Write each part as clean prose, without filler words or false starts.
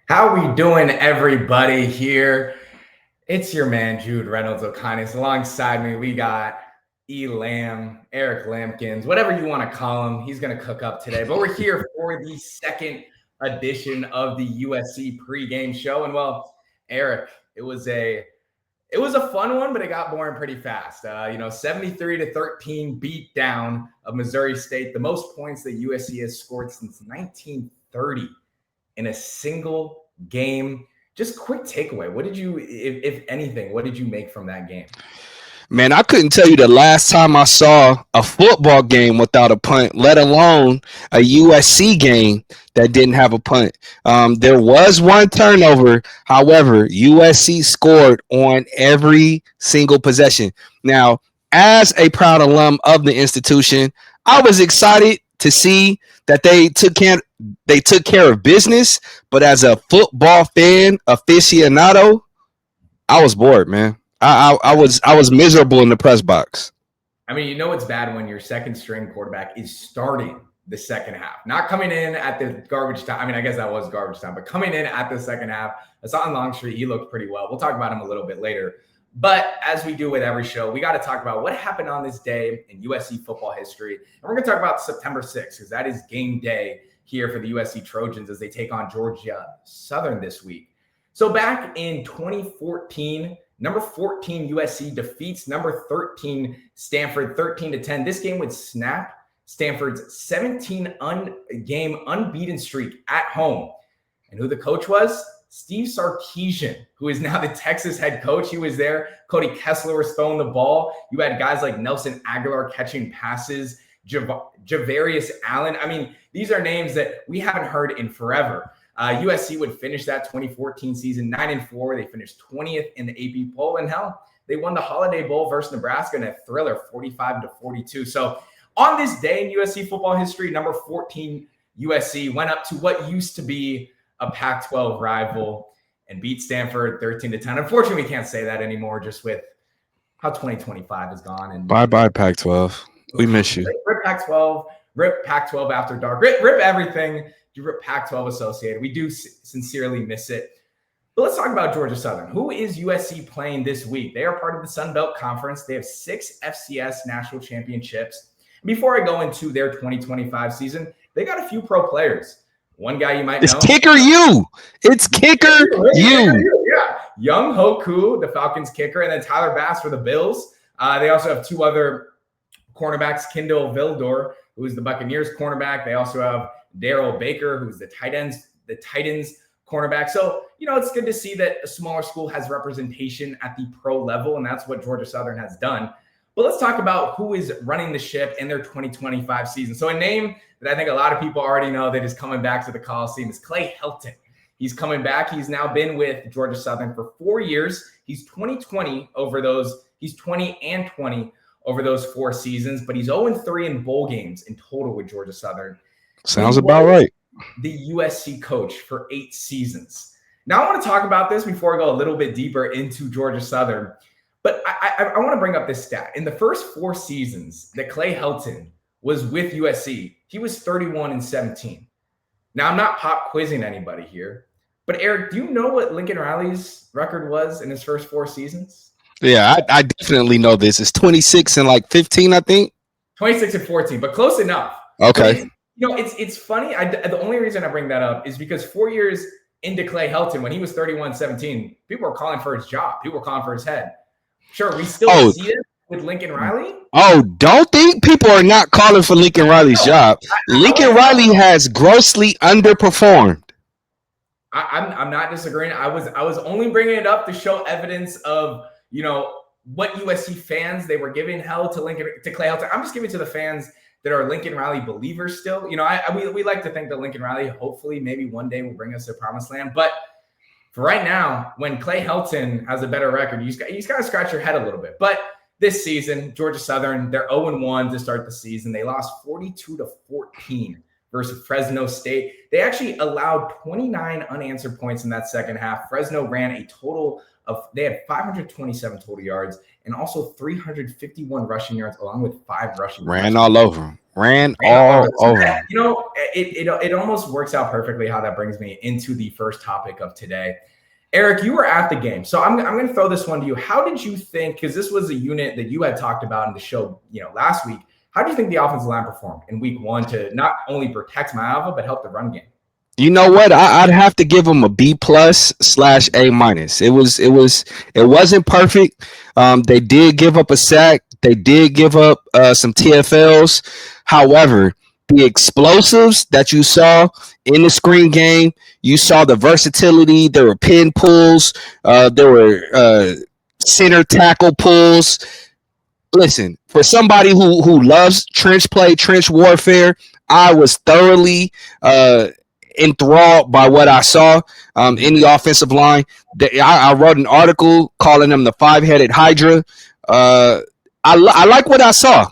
How we doing, everybody here? It's your man, Jude Reynolds O'Connor. Alongside me, we got Eric Lambkins, whatever you want to call him. He's going to cook up today. But we're here for the second edition of the USC Pregame Show. And, well, Eric, it was a fun one, but it got boring pretty fast. 73-13 beat down of Missouri State, the most points that USC has scored since 1930 in a single game. Just quick takeaway. What did you, if anything, what did you make from that game? Man, I couldn't tell you the last time I saw a football game without a punt, let alone a USC game that didn't have a punt. There was one turnover. However, USC scored on every single possession. Now, as a proud alum of the institution, I was excited to see that they took care of business. But as a football fan aficionado, I was bored, man. I was miserable in the press box. I mean, it's bad when your second string quarterback is starting the second half, not coming in at the garbage time. I mean, I guess that was garbage time, but coming in at the second half. Hassan Longstreet, he looked pretty well. We'll talk about him a little bit later. But as we do with every show, we got to talk about what happened on this day in USC football history. And we're going to talk about September 6th, because that is game day here for the USC Trojans as they take on Georgia Southern this week. So back in 2014, number 14 USC defeats number 13 Stanford 13-10. This game would snap Stanford's 17-game unbeaten streak at home. And who the coach was? Steve Sarkisian, who is now the Texas head coach. He was there. Cody Kessler was throwing the ball. You had guys like Nelson Aguilar catching passes, Javarius Allen. I mean, these are names that we haven't heard in forever. USC would finish that 2014 season 9-4. They finished 20th in the AP poll, and hell, they won the Holiday Bowl versus Nebraska in a thriller, 45-42. So on this day in USC football history, number 14 USC went up to what used to be a Pac-12 rival and beat Stanford 13-10. Unfortunately, we can't say that anymore, just with how 2025 has gone. And bye Pac-12. We miss you. Rip Pac-12. Rip Pac-12 after dark. Rip everything. Rip Pac-12 associated. We do sincerely miss it. But let's talk about Georgia Southern. Who is USC playing this week? They are part of the Sun Belt Conference. They have 6 FCS national championships. Before I go into their 2025 season, they got a few pro players. One guy you might know. It's Kicker U. It's Kicker U. Yeah. Young Hoku, the Falcons kicker, and then Tyler Bass for the Bills. They also have 2 other cornerbacks, Kendall Vildor, who is the Buccaneers cornerback. They also have Darrell Baker, who's the Titans cornerback. So, it's good to see that a smaller school has representation at the pro level, and that's what Georgia Southern has done. But let's talk about who is running the ship in their 2025 season. So a name that I think a lot of people already know that is coming back to the Coliseum is Clay Helton. He's coming back. He's now been with Georgia Southern for 4 years. He's 20-20 over those. He's 20-20 over those 4 seasons, but he's 0-3 in bowl games in total with Georgia Southern. Sounds about right. The USC coach for 8 seasons. Now I want to talk about this before I go a little bit deeper into Georgia Southern. But I want to bring up this stat. In the first 4 seasons that Clay Helton was with USC, he was 31-17. Now, I'm not pop quizzing anybody here, but Eric, do you know what Lincoln Riley's record was in his first 4 seasons? Yeah, I definitely know this. It's 26-15, I think. 26-14, but close enough. Okay. But, it's funny. The only reason I bring that up is because 4 years into Clay Helton, when he was 31-17, people were calling for his job. People were calling for his head. Sure, we still see it with Lincoln Riley. Oh, don't think people are not calling for Lincoln Riley's job. Lincoln Riley has grossly underperformed. I'm not disagreeing. I was only bringing it up to show evidence of what USC fans they were giving hell to Clay Helton. I'm just giving it to the fans that are Lincoln Riley believers still. We like to think that Lincoln Riley hopefully maybe one day will bring us to promised land, but for right now, when Clay Helton has a better record, you just got to scratch your head a little bit. But this season, Georgia Southern, they're 0-1 to start the season. They lost 42-14 versus Fresno State. They actually allowed 29 unanswered points in that second half. Fresno ran a total they had 527 total yards and also 351 rushing yards along with 5 rushing. Ran all over them. Ran all over him. You know, it almost works out perfectly how that brings me into the first topic of today. Eric, you were at the game, so I'm going to throw this one to you. How did you think, because this was a unit that you had talked about in the show, last week, how do you think the offensive line performed in week 1 to not only protect Maiava, but help the run game? You know what? I'd have to give them a B+/A-. It wasn't perfect. They did give up a sack. They did give up some TFLs. However, the explosives that you saw in the screen game, you saw the versatility. There were pin pulls. There were center tackle pulls. Listen, for somebody who loves trench play, trench warfare, I was thoroughly enthralled by what I saw in the offensive line. I wrote an article calling them the 5-headed Hydra. I like what I saw.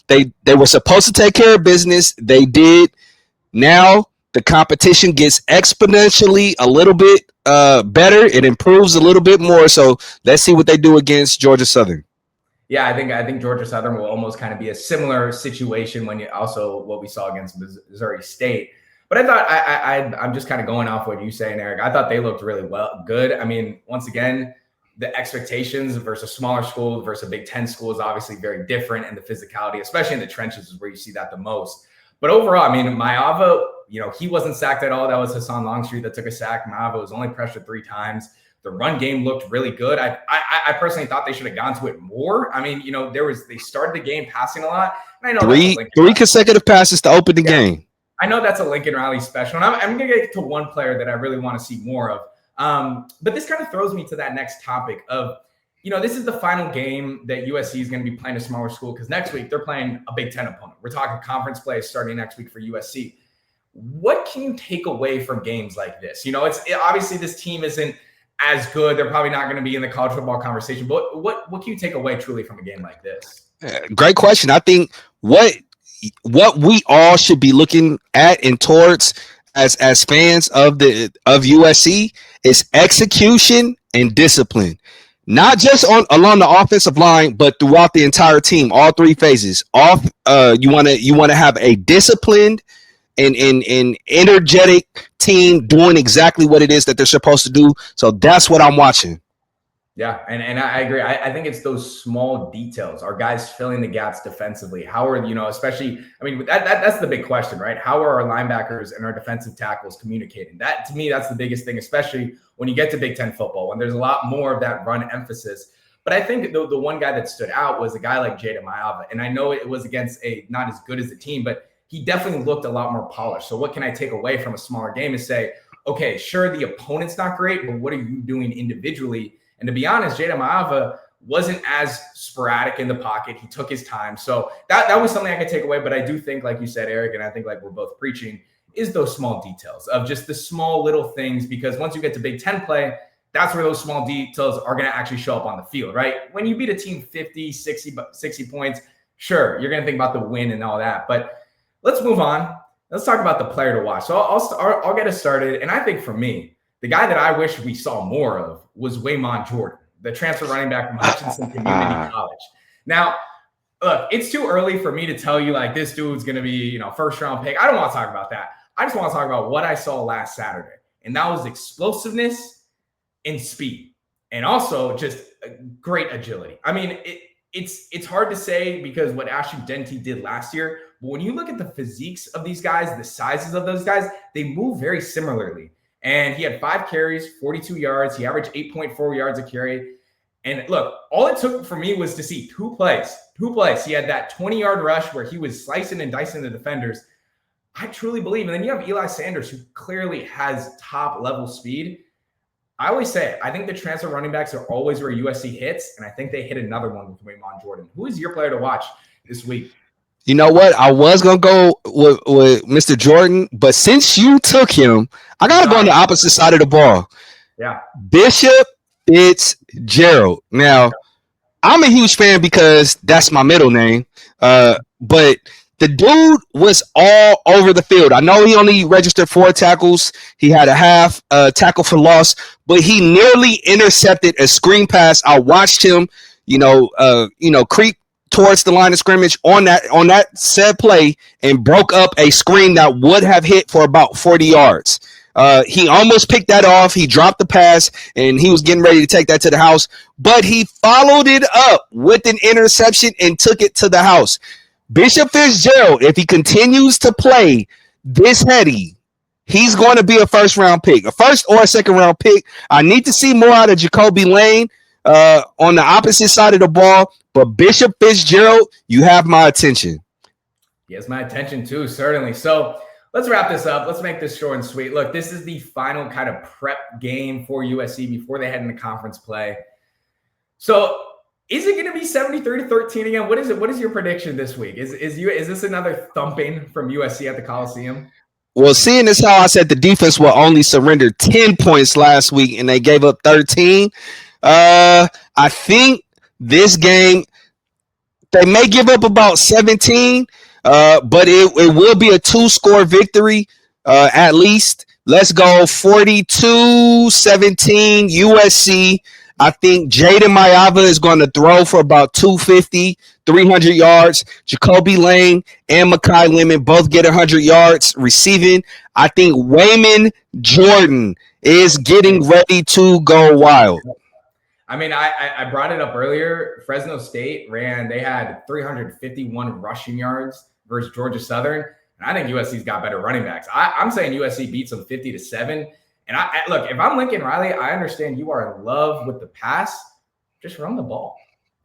They were supposed to take care of business. They did. Now the competition gets exponentially a little bit better. It improves a little bit more. So let's see what they do against Georgia Southern. Yeah, I think Georgia Southern will almost kind of be a similar situation when also what we saw against Missouri State. But I thought I'm just kind of going off what you're saying, Eric. I thought they looked really good. I mean, once again, the expectations versus a smaller school versus a Big Ten school is obviously very different, and the physicality, especially in the trenches, is where you see that the most. But overall, I mean, Maiava, he wasn't sacked at all. That was Hassan Longstreet that took a sack. Maiava was only pressured 3 times. The run game looked really good. I personally thought they should have gone to it more. I mean, they started the game passing a lot. And I know three consecutive passes to open the game. I know that's a Lincoln Riley special, and I'm going to get to one player that I really want to see more of. But this kind of throws me to that next topic of, this is the final game that USC is going to be playing a smaller school, because next week they're playing a Big Ten opponent. We're talking conference play starting next week for USC. What can you take away from games like this? Obviously this team isn't as good. They're probably not going to be in the college football conversation. But what can you take away truly from a game like this? Great question. I think what we all should be looking at and towards as fans of USC is execution and discipline, not just along the offensive line, but throughout the entire team, all 3 phases. You want to have a disciplined and energetic team doing exactly what it is that they're supposed to do. So that's what I'm watching. Yeah, and I agree. I think it's those small details. Are guys filling the gaps defensively? How are, especially, I mean, that's the big question, right? How are our linebackers and our defensive tackles communicating? That, to me, that's the biggest thing, especially when you get to Big Ten football, when there's a lot more of that run emphasis. But I think the one guy that stood out was a guy like Jayden Maiava. And I know it was against a not as good as a team, but he definitely looked a lot more polished. So what can I take away from a smaller game is say, okay, sure, the opponent's not great, but what are you doing individually? And to be honest, Jayden Maiava wasn't as sporadic in the pocket. He took his time. So that was something I could take away. But I do think, like you said, Eric, and I think like we're both preaching, is those small details of just the small little things. Because once you get to Big Ten play, that's where those small details are going to actually show up on the field, right? When you beat a team 50, 60 points, sure, you're going to think about the win and all that. But let's move on. Let's talk about the player to watch. So I'll get us started. And I think for me, the guy that I wish we saw more of was Waymon Jordan, the transfer running back from Hutchinson Community College. Now, look, it's too early for me to tell you like this dude's going to be, first round pick. I don't want to talk about that. I just want to talk about what I saw last Saturday. And that was explosiveness and speed, and also just great agility. I mean, it's hard to say because what Ashton Denty did last year, but when you look at the physiques of these guys, the sizes of those guys, they move very similarly. And he had 5 carries, 42 yards. He averaged 8.4 yards a carry. And look, all it took for me was to see 2 plays. He had that 20-yard rush where he was slicing and dicing the defenders. I truly believe. And then you have Eli Sanders, who clearly has top-level speed. I always say it. I think the transfer running backs are always where USC hits, and I think they hit another one with Waymon Jordan. Who is your player to watch this week? You know what? I was going to go with Mr. Jordan, but since you took him, I got to go on the opposite side of the ball. Yeah. Bishop Fitzgerald. Now, I'm a huge fan because that's my middle name, but the dude was all over the field. I know he only registered 4 tackles. He had a half tackle for loss, but he nearly intercepted a screen pass. I watched him, creep towards the line of scrimmage on that said play and broke up a screen that would have hit for about 40 yards. He almost picked that off. He dropped the pass, and he was getting ready to take that to the house. But he followed it up with an interception and took it to the house. Bishop Fitzgerald, if he continues to play this heady, he's going to be a first-round pick, a first or a second-round pick. I need to see more out of Jacoby Lane on the opposite side of the ball. But Bishop Fitzgerald, you have my attention. He has my attention too, certainly. So let's wrap this up. Let's make this short and sweet. Look, this is the final kind of prep game for USC before they head into conference play. So is it going to be 73-13 again? What is it? What is your prediction this week? Is this another thumping from USC at the Coliseum? Well, seeing as how I said the defense will only surrender 10 points last week and they gave up 13, I think this game they may give up about 17, but it will be a 2-score victory at least. Let's go 42-17 USC. I think Jayden Maiava is going to throw for about 250, 300 yards. Jacoby Lane and Mekhi Lemon both get 100 yards receiving. I think Wayman Jordan is getting ready to go wild. I mean, I brought it up earlier. Fresno State they had 351 rushing yards versus Georgia Southern. And I think USC's got better running backs. I'm saying USC beats them 50-7. And look, if I'm Lincoln Riley, I understand you are in love with the pass. Just run the ball.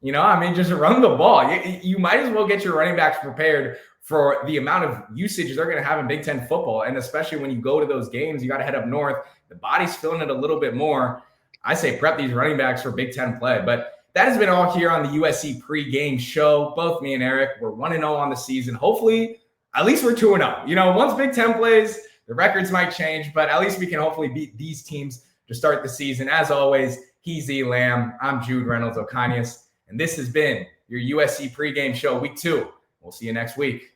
Just run the ball. You might as well get your running backs prepared for the amount of usage they're going to have in Big Ten football. And especially when you go to those games, you got to head up north. The body's feeling it a little bit more. I say prep these running backs for Big Ten play. But that has been all here on the USC Pregame Show. Both me and Eric, we're 1-0 on the season. Hopefully, at least we're 2-0. Once Big Ten plays, the records might change, but at least we can hopefully beat these teams to start the season. As always, he's E. Lamb. I'm Jude Reynolds Ocanius, and this has been your USC Pregame Show Week 2. We'll see you next week.